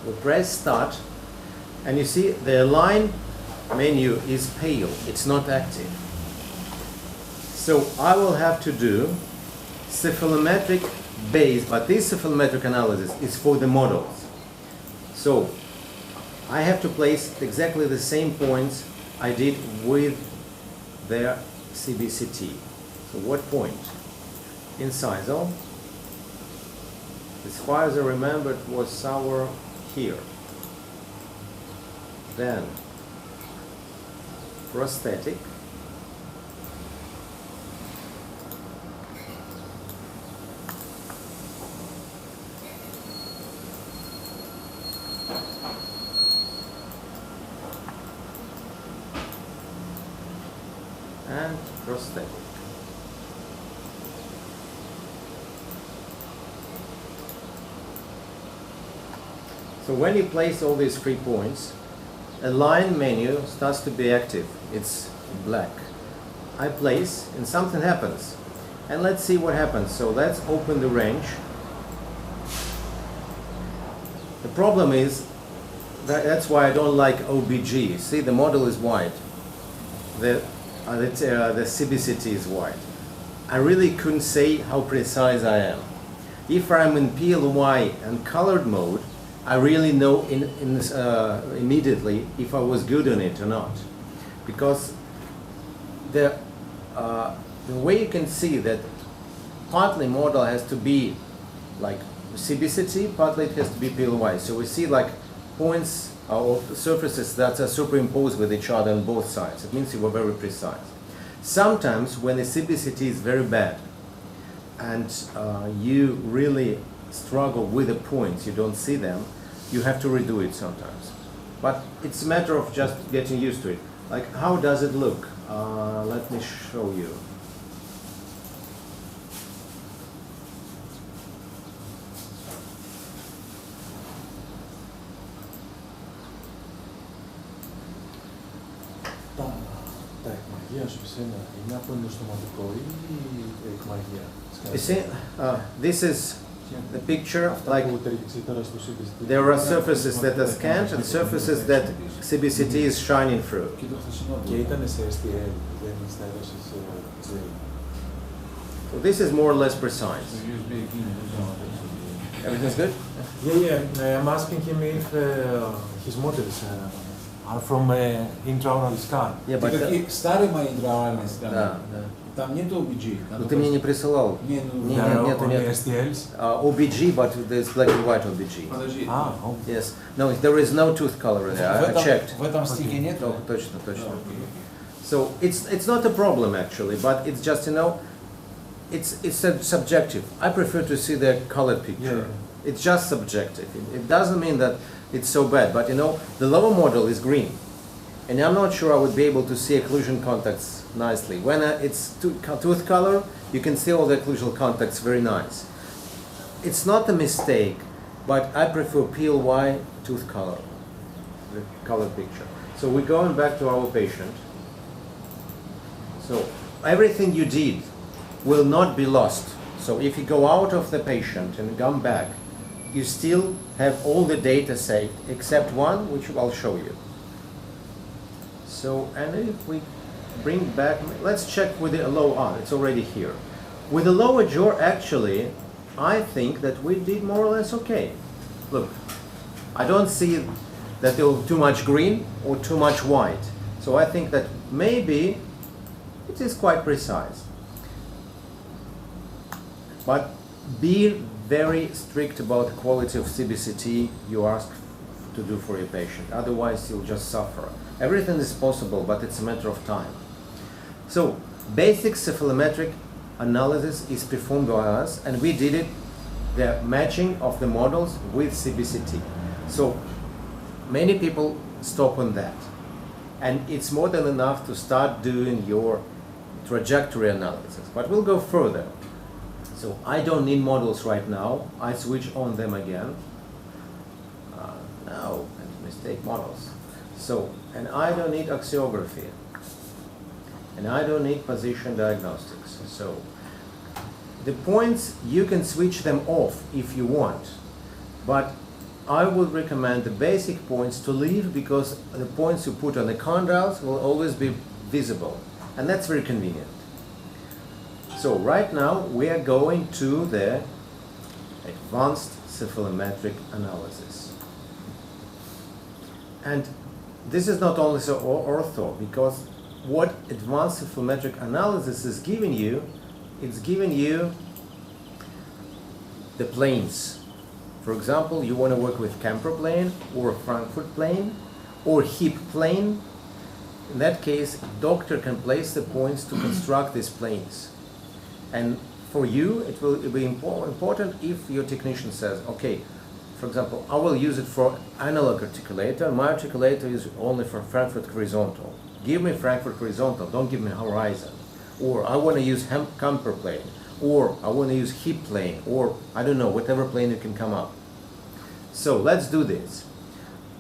We press start, and you see the align menu is pale, it's not active. So I will have to do cephalometric base, but this cephalometric analysis is for the models. So I have to place exactly the same points I did with the CBCT. So what point? Incisal. As far as I remember, it was somewhere here. Then prosthetic. And prosthetic. So when you place all these 3 points, a line menu starts to be active. It's black. I place and something happens. And let's see what happens. So let's open the range. The problem is that's why I don't like OBG. See, the model is white. The CBCT is white. I really couldn't say how precise I am. If I'm in PLY and colored mode, I really know immediately if I was good on it or not, because the way you can see that partly model has to be like CBCT, partly it has to be PLY. So we see like points or surfaces that are superimposed with each other on both sides. It means you were very precise. Sometimes when the CBCT is very bad and you really struggle with the points, you don't see them, you have to redo it sometimes. But it's a matter of just getting used to it. Like, how does it look? Let me show you. Τα εκμαγεία σου εσένα είναι από ενδοστοματικό ή εκμαγεία? You see, this is the picture, like there are surfaces that are scanned and surfaces that CBCT is shining through. Και ήταν σε STL, δεν στα έδωσες σε... So this is more or less precise. Everything's good? Yeah, I'm asking him if his models are from intraoral scan. Yeah, but старый мои интраоральные сканы. Да. Там нету OBG. Но ты мне не присылал. Нету. STLs? OBG, but there's black and white OBG. Подожди. Yes. No, there is no tooth color there. I checked. В этом стике нет? No, точно. So it's not a problem actually, but it's just, you know, it's subjective. I prefer to see the colored picture. Yeah. It's just subjective. It doesn't mean that it's so bad, but you know, the lower model is green. And I'm not sure I would be able to see occlusion contacts nicely. When it's tooth color, you can see all the occlusal contacts very nice. It's not a mistake, but I prefer PLY tooth color, the color picture. So we're going back to our patient. So everything you did will not be lost. So if you go out of the patient and come back, you still have all the data saved except one, which I'll show you. So, and if we bring back, let's check with the lower, it's already here. With the lower jaw, actually, I think that we did more or less okay. Look, I don't see that there was too much green or too much white. So I think that maybe it is quite precise. But be very strict about the quality of CBCT you ask to do for your patient. Otherwise, you'll just suffer. Everything is possible, but it's a matter of time. So, basic cephalometric analysis is performed by us, and we did it, the matching of the models with CBCT. So, many people stop on that. And it's more than enough to start doing your trajectory analysis. But we'll go further. So, I don't need models right now. I switch on them again. No, mistake models. So, and I don't need axiography. And I don't need position diagnostics. So, the points, you can switch them off if you want. But I would recommend the basic points to leave, because the points you put on the condyles will always be visible, and that's very convenient. So right now we are going to the advanced cephalometric analysis. And this is not only so ortho, because what advanced cephalometric analysis is giving you, it's giving you the planes. For example, you want to work with Camper plane or Frankfurt plane or hip plane. In that case, doctor can place the points to construct these planes. And for you, it will be important if your technician says, okay, for example, I will use it for analog articulator. My articulator is only for Frankfurt horizontal. Give me Frankfurt horizontal, don't give me horizon. Or I want to use camper plane. Or I want to use hip plane. Or I don't know, whatever plane you can come up. So let's do this.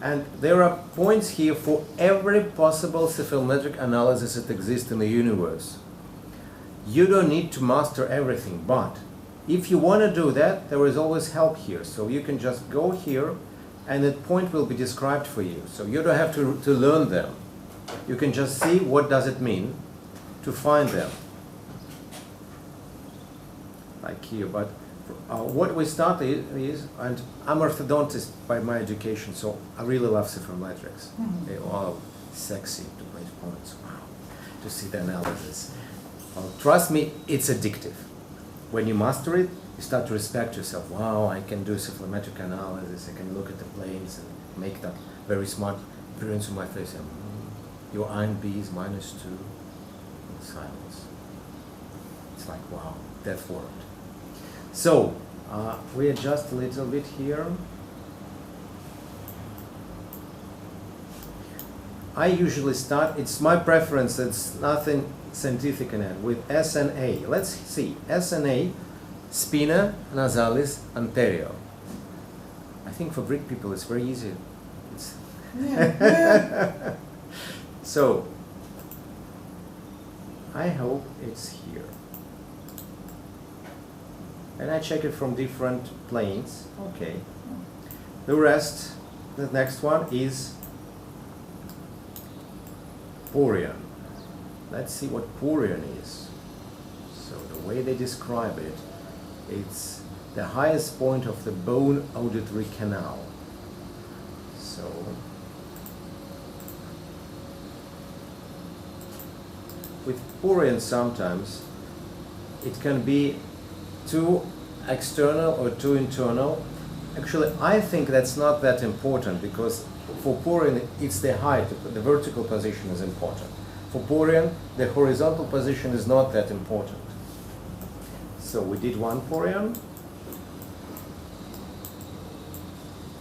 And there are points here for every possible cephalometric analysis that exists in the universe. You don't need to master everything, but if you want to do that, there is always help here. So you can just go here and that point will be described for you. So you don't have to learn them. You can just see what does it mean to find them. Like here, but what we start is, and I'm orthodontist by my education, so I really love cephalometrics. They all sexy to place points, wow, to see the analysis. Trust me, it's addictive. When you master it, you start to respect yourself. Wow, I can do cephalometric analysis, I can look at the planes and make that very smart appearance on my face. And, your iron B is -2, and silence. It's like, wow, death world. So, we adjust a little bit here. I usually start, it's my preference, it's nothing scientific in it, with SNA. Let's see, SNA, spina nasalis anterior. I think for Greek people it's very easy. It's so, I hope it's here. And I check it from different planes. Okay. The rest, the next one is Porion. Let's see what Porion is. So the way they describe it, it's the highest point of the bone auditory canal. So with Porion sometimes it can be too external or too internal. Actually, I think that's not that important, because for Porion it's the height, the vertical position is important. For Porion, the horizontal position is not that important. So we did one Porion.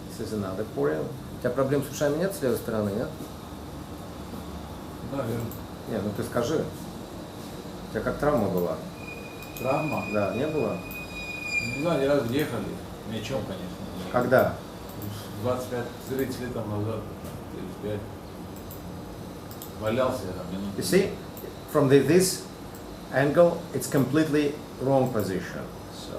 This is another Porion. У тебя проблем с ушами нет с левой стороны, нет? Наверное. Не, ну ты скажи. У тебя как травма была? Травма? Да, не было? Не знаю, ни разу не ехали. Мячом, конечно. Когда? 25-30 лет там назад. 35. Валялся я там минут. You see, from this angle, it's completely wrong position. So